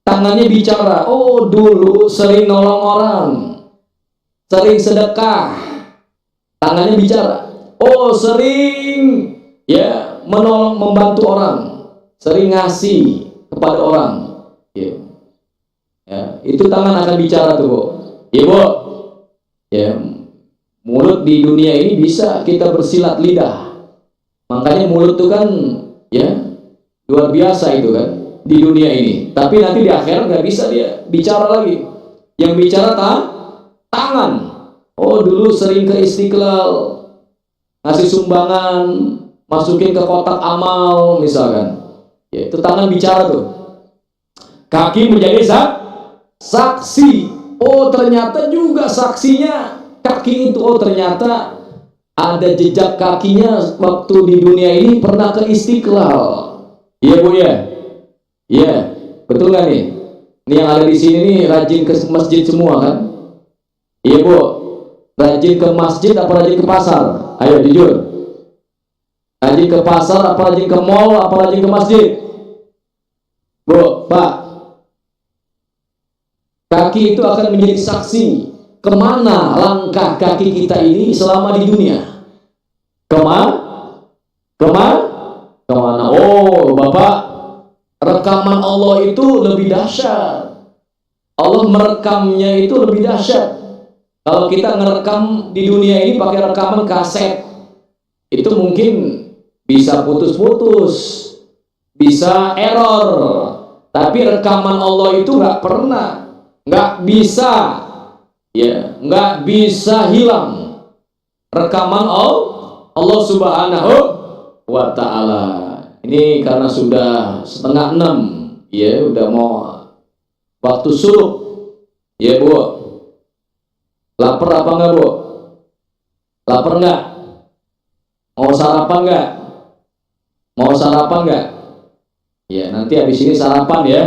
Speaker 1: tangannya bicara. Oh, dulu sering nolong orang, sering sedekah, tangannya bicara. Oh, sering ya menolong, membantu orang, sering ngasih kepada orang, ya. Ya, itu tangan akan bicara tuh, Bu. Ya, Bu. Ya, mulut di dunia ini bisa kita bersilat lidah. Makanya mulut itu kan, ya, luar biasa itu kan di dunia ini. Tapi nanti di akhirat nggak bisa dia bicara lagi. Yang bicara tangan. Oh, dulu sering ke Istiqlal, ngasih sumbangan, masukin ke kotak amal misalkan. Ya, itu tangan bicara tuh. Kaki menjadi saksi. Oh, ternyata juga saksinya kaki itu. Oh, ternyata ada jejak kakinya waktu di dunia ini pernah ke Istiqlal. Iya, Bu, ya? Iya, betul nggak nih? Ini yang ada di sini nih rajin ke masjid semua, kan? Iya Bu, rajin ke masjid apa rajin ke pasar? Ayo jujur. Rajin ke pasar apa rajin ke mall apa rajin ke masjid? Bu, Pak, kaki itu akan menjadi saksi kemana langkah kaki kita ini selama di dunia. Kemana? Oh, Bapak, rekaman Allah itu lebih dahsyat. Allah merekamnya itu lebih dahsyat. Kalau kita ngerekam di dunia ini pakai rekaman kaset, itu mungkin bisa putus-putus, bisa error. Tapi rekaman Allah itu nggak pernah, nggak bisa, ya, nggak bisa hilang. Rekaman Allah Subhanahu wa Ta'ala. Ini karena sudah 5:30, ya, udah mau waktu suruh, ya Bu. Lapar apa enggak Bu? Lapar enggak? Mau sarapan enggak? Mau sarapan enggak? Ya, nanti habis ini sarapan ya,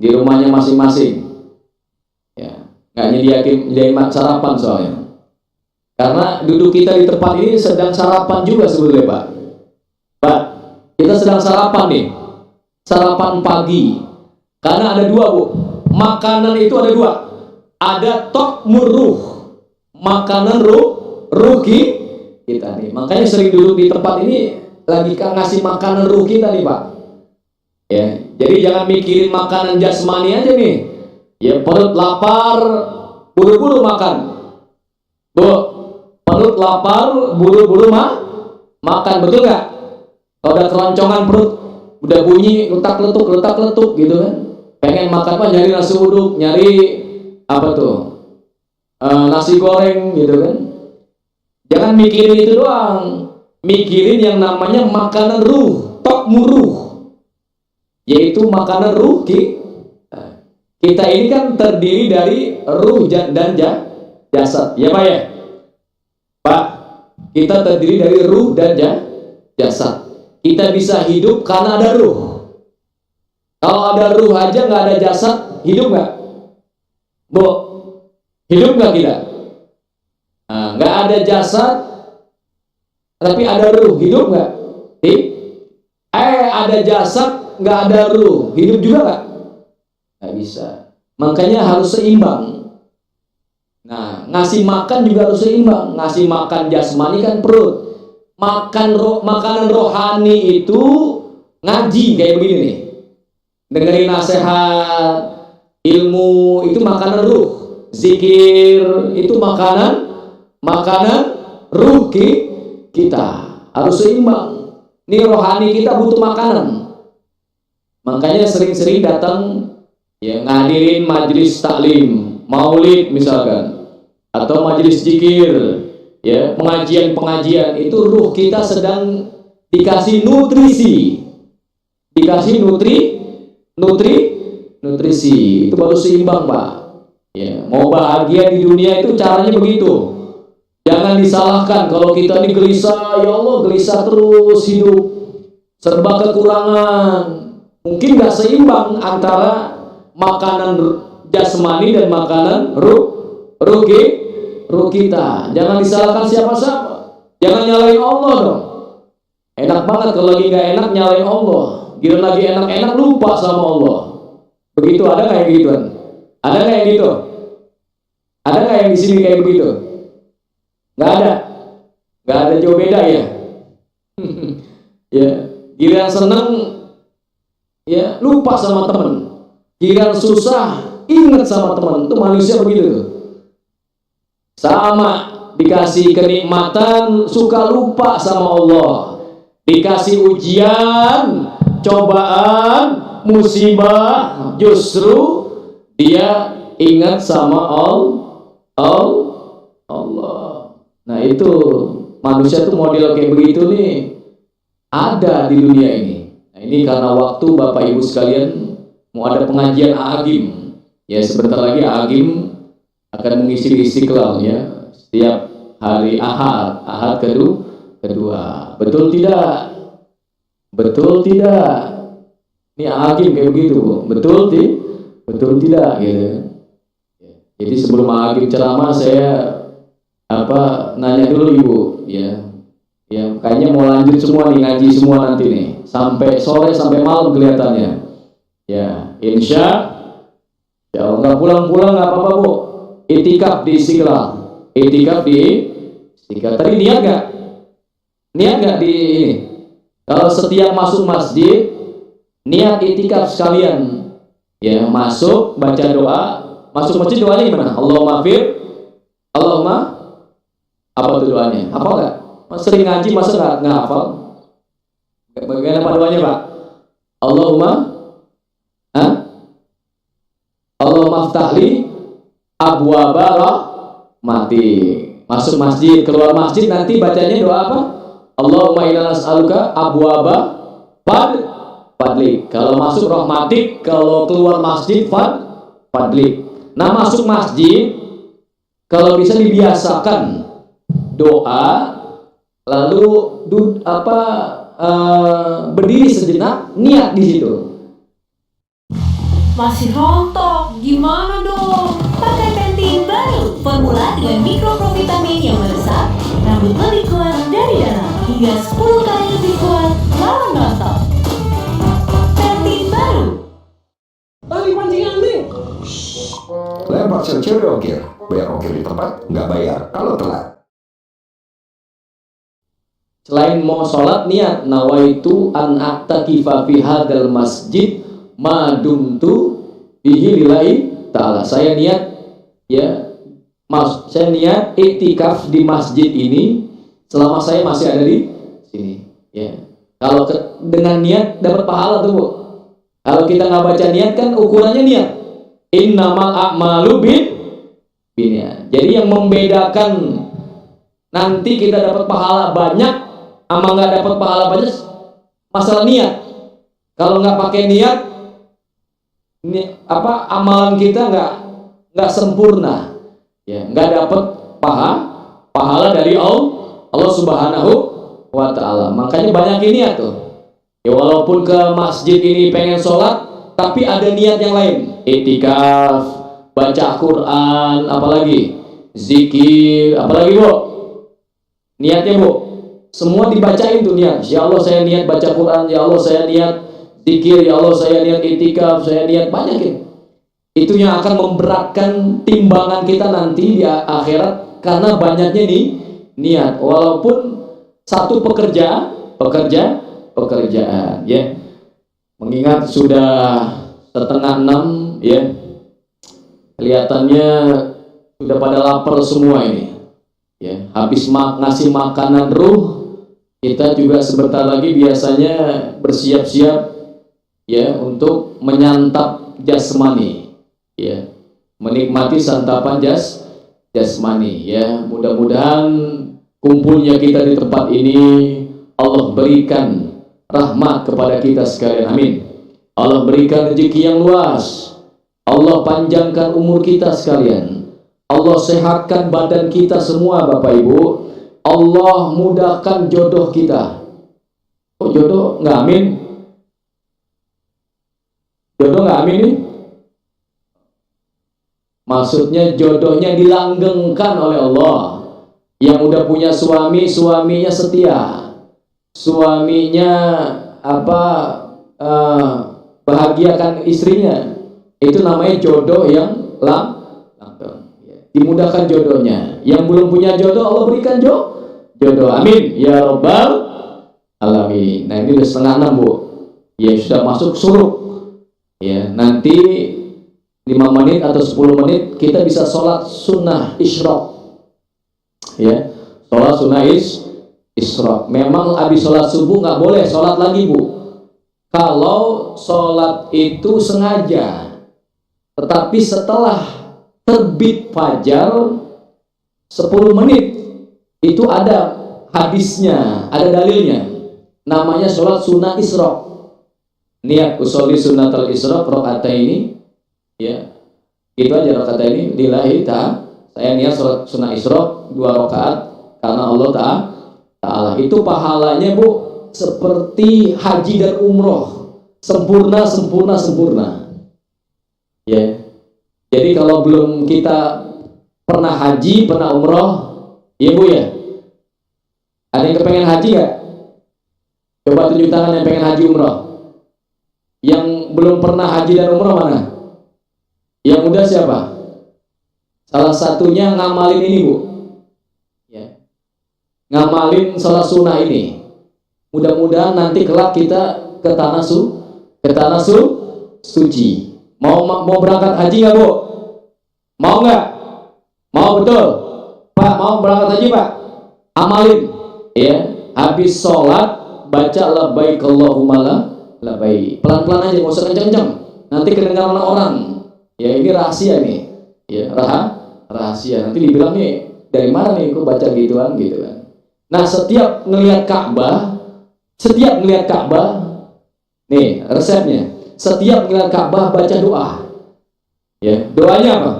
Speaker 1: di rumahnya masing-masing. Ya, nggak nyediain sarapan soalnya. Karena duduk kita di tempat ini sedang sarapan juga sebetulnya Pak. Pak, kita sedang sarapan nih, sarapan pagi. Karena ada dua Bu, makanan itu ada dua. Ada ta'mur ruh, makanan ruh kita nih. Makanya sering duduk di tempat ini lagi ngasih makanan ruh kita nih Pak. Ya, jadi jangan mikirin makanan jasmani aja nih. Ya, perut lapar, buru-buru makan. Bu, perut lapar, buru-buru makan, betul nggak? Kalau udah keroncongan perut, udah bunyi letak-letuk gitu kan. Pengen makan apa? Nyari nasi uduk, nyari apa tuh? Nasi goreng gitu kan. Jangan mikirin itu doang. Mikirin yang namanya makanan ruh, ta'mur ruh. Yaitu makanan ruh kita ini kan terdiri dari ruh dan jasad. Ya Pak ya? Pak, kita terdiri dari ruh dan jasad. Kita bisa hidup karena ada ruh. Kalau ada ruh aja nggak ada jasad, hidup nggak? Bu, hidup nggak kita? Nah, nggak ada jasad, tapi ada ruh, hidup nggak? Ada jasad, nggak ada ruh, hidup juga nggak? Nggak bisa. Makanya harus seimbang. Nah, ngasih makan juga harus seimbang. Ngasih makan jasmani kan perut. Makanan rohani itu ngaji kayak begini nih. Dengerin nasihat, ilmu itu makanan ruh. Zikir itu makanan ruh kita. Harus seimbang. Ini rohani kita butuh makanan. Makanya sering-sering datang ya ngadirin majelis taklim, maulid misalkan, atau majelis zikir, ya pengajian itu ruh kita sedang dikasih nutrisi, nutrisi itu baru seimbang Pak. Ya, mau bahagia di dunia itu caranya begitu. Jangan disalahkan kalau kita ini gelisah, ya Allah gelisah terus hidup, serba kekurangan. Mungkin nggak seimbang antara makanan jasmani dan makanan ruh kita. Jangan disalahkan siapa-siapa. Jangan nyalain Allah dong. Enak banget kalau lagi nggak enak nyalain Allah. Gila lagi enak-enak lupa sama Allah. Begitu ada nggak yang gituan? Ada nggak yang gitu? Ada nggak yang di sini kayak begitu? Nggak ada. Nggak ada jauh beda ya. Ya, giliran seneng ya lupa sama temen. Giliran susah ingat sama teman. Itu manusia begitu tuh. Sama dikasih kenikmatan suka lupa sama Allah. Dikasih ujian, cobaan, musibah, justru dia ingat sama Allah. Nah itu manusia tuh model kayak begitu nih ada di dunia ini. Nah ini karena waktu Bapak Ibu sekalian mau ada pengajian Agim. Ya sebentar lagi Agim akan mengisi di Istiqlal ya setiap hari Ahad kedua. Betul tidak? Ini Agim kayak begitu, betul tidak? Gitu. Jadi sebelum Agib ceramah saya nanya dulu Ibu, ya. Ya, kayaknya mau lanjut semua nih, ngaji semua nanti nih. Sampai sore, sampai malam kelihatannya. Ya, insya Allah nggak pulang-pulang nggak apa-apa Bu. Itikaf di Istiqlal. Itikaf di Istiqlal. Tadi niat nggak? Niat nggak di ini? Kalau setiap masuk masjid, niat itikaf sekalian. Ya, masuk, baca doa. Masuk masjid doanya gimana? Allahumma fir, Allahumma apa tuh doanya? Apa enggak? Sering ngaji masa nggak hafal? Bagaimana apa doanya Pak? Allahumma, Allahumma ftahli abwaba rahmati. Masuk masjid, keluar masjid nanti bacanya doa apa? Allahumma inna nas'aluka abwaba fadlik. Kalau masuk rahmatik, kalau keluar masjid fadlik. Nah, masuk masjid kalau bisa dibiasakan doa, lalu berdiri sejenak, niat di situ.
Speaker 2: Masih rontok, gimana dong? Pakai Pantene baru, formula dengan mikroprovitamin yang meresap, rambut lebih kuat dari dalam, hingga 10 kali lebih kuat lawan rontok. Pantene baru.
Speaker 3: Lempar cewek ongkir. Bayar ongkir di tempat, nggak bayar kalau telat.
Speaker 1: Selain mau sholat, niat nawaitu an a'takifa fi hadzal masjid ma dumtu bihi lillahi ta'ala. Saya niat saya niat iktikaf di masjid ini selama saya masih ada di sini, ya. Kalau dengan niat dapat pahala tuh Bu. Kalau kita nggak baca niat kan ukurannya niat. Innamal a'malu binniyat. Jadi yang membedakan nanti kita dapat pahala banyak sama nggak dapat pahala banyak masalah niat. Kalau nggak pakai niat, amalan kita nggak sempurna, ya, nggak dapat pahala dari Allah Subhanahu wa Ta'ala. Makanya banyak niat tuh. Ya, walaupun ke masjid ini pengen sholat, tapi ada niat yang lain. Iktikaf, baca Quran, apalagi zikir, apalagi Bu? Niatnya Bu, semua dibacain tuh niat. Ya Allah saya niat baca Quran, ya Allah saya niat zikir, ya Allah saya niat iktikaf, saya niat banyakin. Itu yang akan memberatkan timbangan kita nanti di akhirat karena banyaknya nih niat. Walaupun satu pekerjaan, ya. Mengingat sudah 5:30, ya. Kelihatannya sudah pada lapar semua ini. Ya, habis ngasih makanan ruh, kita juga sebentar lagi biasanya bersiap-siap, ya, untuk menyantap jasmani, ya, menikmati santapan jasmani, ya. Mudah-mudahan kumpulnya kita di tempat ini Allah berikan rahmat kepada kita sekalian, amin. Allah berikan rezeki yang luas, Allah panjangkan umur kita sekalian, Allah sehatkan badan kita semua Bapak Ibu, Allah mudahkan jodoh kita. Oh, jodoh nggak amin? Jodoh nggak amin nih? Maksudnya jodohnya dilanggengkan oleh Allah. Yang udah punya suami, suaminya setia, suaminya bahagiakan istrinya, itu namanya jodoh yang langgeng. Dimudahkan jodohnya. Yang belum punya jodoh Allah berikan jodoh, amin ya rabbal alamin. Nah ini udah 5:30 Bu, ya sudah masuk suruk, ya. Nanti 5 menit atau 10 menit kita bisa sholat sunnah isyraq, ya, sholat sunnah isyraq. Memang habis sholat subuh nggak boleh sholat lagi Bu. Kalau sholat itu sengaja, tetapi setelah terbit fajar 10 menit itu ada hadisnya, ada dalilnya, namanya sholat sunnah isyraq. Niat usolli sunnatal isyraq rakaataini, ya, itu aja rakaataini lillahi ta'ala. Saya niat sholat sunnah isyraq 2 rakaat karena Allah Ta'ala. Itu pahalanya Bu seperti haji dan umroh, sempurna, ya. Jadi kalau belum kita pernah haji, pernah umroh, ya Bu ya. Ada yang kepengen haji nggak? Coba tunjuk tangan yang pengen haji umroh. Yang belum pernah haji dan umroh mana? Yang udah siapa? Salah satunya ngamalin ini Bu. Ya. Ngamalin sholat sunnah ini. Mudah-mudahan nanti kelak kita ke tanah suci. Mau berangkat haji nggak Bu? Mau nggak? Mau betul? Pak, mau berangkat haji Pak? Amalin, ya. Habis sholat baca labbaik Allahumma labbaik. Pelan-pelan aja, nggak usah kenceng-kenceng. Nanti kedengaran orang. Ya ini rahasia nih. Ya rahasia. Nanti dibilang nih dari mana nih kok baca gituan gitu kan. Nah setiap ngelihat Ka'bah, nih resepnya. Setiap ngelihat Ka'bah baca doa. Ya, doanya apa?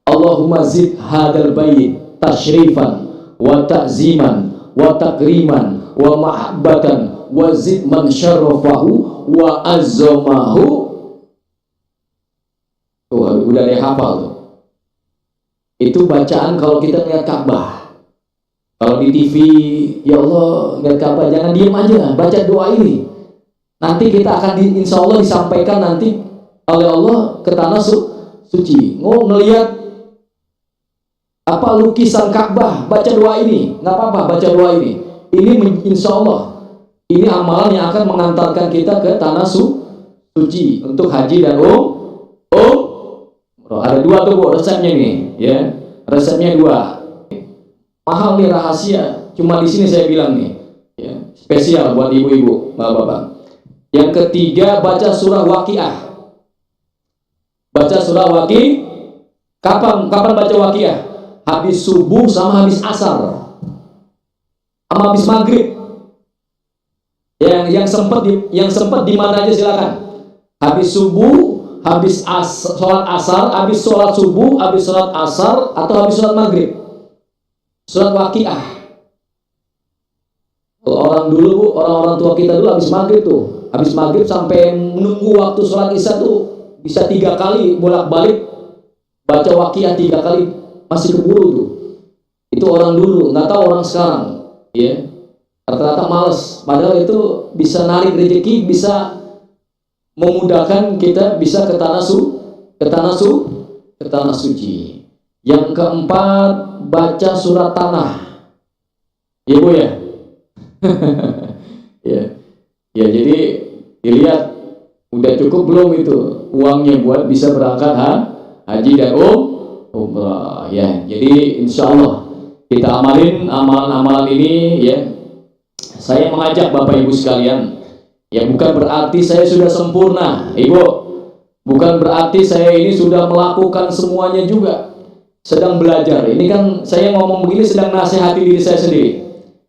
Speaker 1: Allahumma zid hadal bait tashrifan wa ta'ziman wa takriman wa mahabbatan wa zid man syarrafahu wa azzamahu. Udah ada yang hafal tuh. Itu bacaan kalau kita ngelihat Ka'bah. Kalau di TV, ya Allah, ngelihat Ka'bah jangan diem aja, baca doa ini. Nanti kita akan insya Allah disampaikan nanti oleh Allah ke tanah suci. Ngelihat apa lukisan Ka'bah, baca doa ini, nggak apa-apa, baca doa ini. Ini insya Allah ini amalan yang akan mengantarkan kita ke tanah suci untuk haji dan ada 2 tuh Bu resepnya nih, ya. Resepnya 2. Mahal nih rahasia, cuma di sini saya bilang nih, ya. Spesial buat ibu-ibu, bapak-bapak. Yang ketiga baca surah Waqiah. Baca surah Kapan baca Waqiah? Habis subuh sama habis asar. Sama habis maghrib. Yang sempat di mana aja silakan. Habis subuh, habis sholat asar, habis sholat subuh, habis sholat asar, atau habis sholat maghrib. Surat Waqiah. Kalau orang tua kita dulu habis maghrib tuh. Habis maghrib sampai menunggu waktu sholat isya tuh bisa 3 kali bolak-balik baca Waqiah 3 kali, masih keburu tuh. Itu orang dulu, nggak tahu orang sekarang, ya. Rata-rata males, padahal itu bisa narik rezeki, bisa memudahkan kita bisa ke tanah suci. Yang keempat baca surat Tanah. Ya Bu ya. Ya jadi dilihat udah cukup belum itu uangnya buat bisa berangkat haji dan umrah ya. Jadi insya Allah kita amalin amalan-amalan ini ya. Saya mengajak Bapak Ibu sekalian, ya bukan berarti saya sudah sempurna, Ibu. Bukan berarti saya ini sudah melakukan semuanya juga. Sedang belajar. Ini kan saya ngomong begini sedang nasihati diri saya sendiri.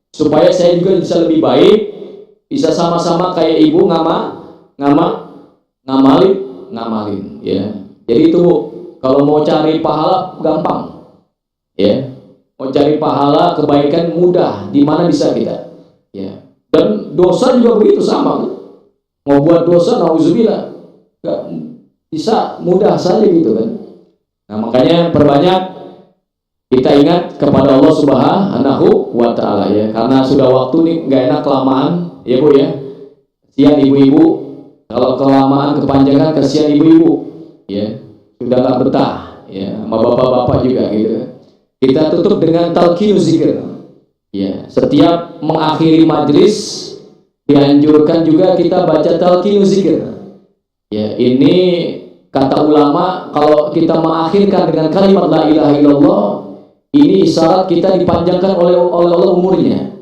Speaker 1: Supaya saya juga bisa lebih baik, bisa sama-sama kayak Ibu ngamalin ya. Jadi itu Bu, kalau mau cari pahala gampang. Ya. Mau cari pahala kebaikan mudah, di mana bisa kita. Ya. Dan dosa juga begitu sama. Mau buat dosa nauzubillah nggak bisa mudah saja gitu kan. Nah makanya perbanyak kita ingat kepada Allah Subhanahu wa Ta'ala ya. Karena sudah waktu nih nggak enak kelamaan ya Bu ya. Kasihan ibu-ibu kalau kelamaan kepanjangan, kasihan ibu-ibu ya. Sudah nggak betah ya, sama bapak-bapak juga gitu. Kita tutup dengan talqinuz zikr. Ya, setiap mengakhiri majelis dianjurkan juga kita baca talqinuz zikr. Ya, ini kata ulama kalau kita mengakhirkan dengan kalimat la ilaha illallah, ini isyarat kita dipanjangkan oleh Allah umurnya.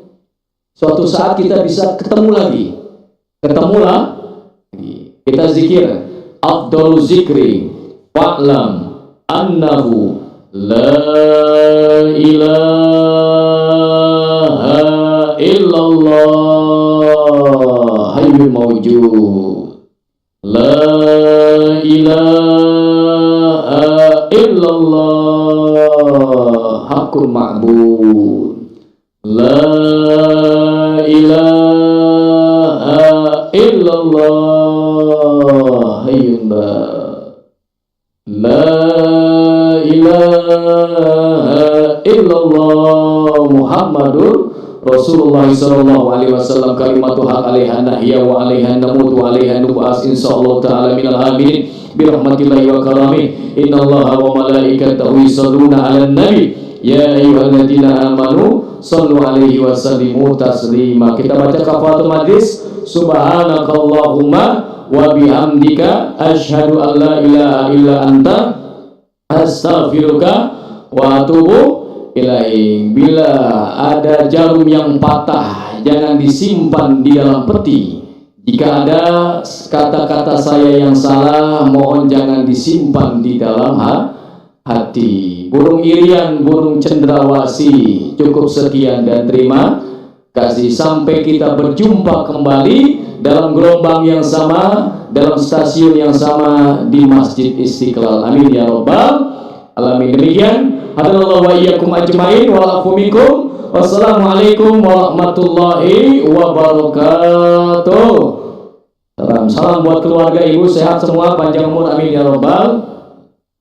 Speaker 1: Suatu saat kita bisa ketemu lagi. Kita zikir afdalu zikri fa'lam annahu la ilaha illallah hayyul mawjud la ilaha illallah haqqul ma'bud la ilaha illallah hayyul ilaha illallah Muhammadur Rasulullah sallallahu alaihi wasallam kalimatu haq alaiha nahya wa alaiha namut wa alaiha nub'as insyaallah ta'ala minal aminin birahmatillahi wa karamih. Innallaha wa malaikatahu yusholluna 'alan nabi ya ayyuhalladzina amanu shallu alaihi wa sallimu taslima. Kita baca kafaratul majlis. Subhanakallahumma wa bihamdika asyhadu an la ilaha illa anta astaghfiruka wa atubu ilaik. Bila ada jarum yang patah, jangan disimpan di dalam peti. Jika ada kata-kata saya yang salah, mohon jangan disimpan di dalam hati. Burung irian, burung cendrawasih. Cukup sekian dan terima kasih. Sampai kita berjumpa kembali dalam gelombang yang sama, dalam stasiun yang sama di Masjid Istiqlal. Amin ya rabbal alamin. Demikian, hadanallahu wa iyyakum ajmain wa la'afu minkum. Wassalamualaikum warahmatullahi wabarakatuh. Salam buat keluarga ibu, sehat semua, panjang umur, amin ya rabbal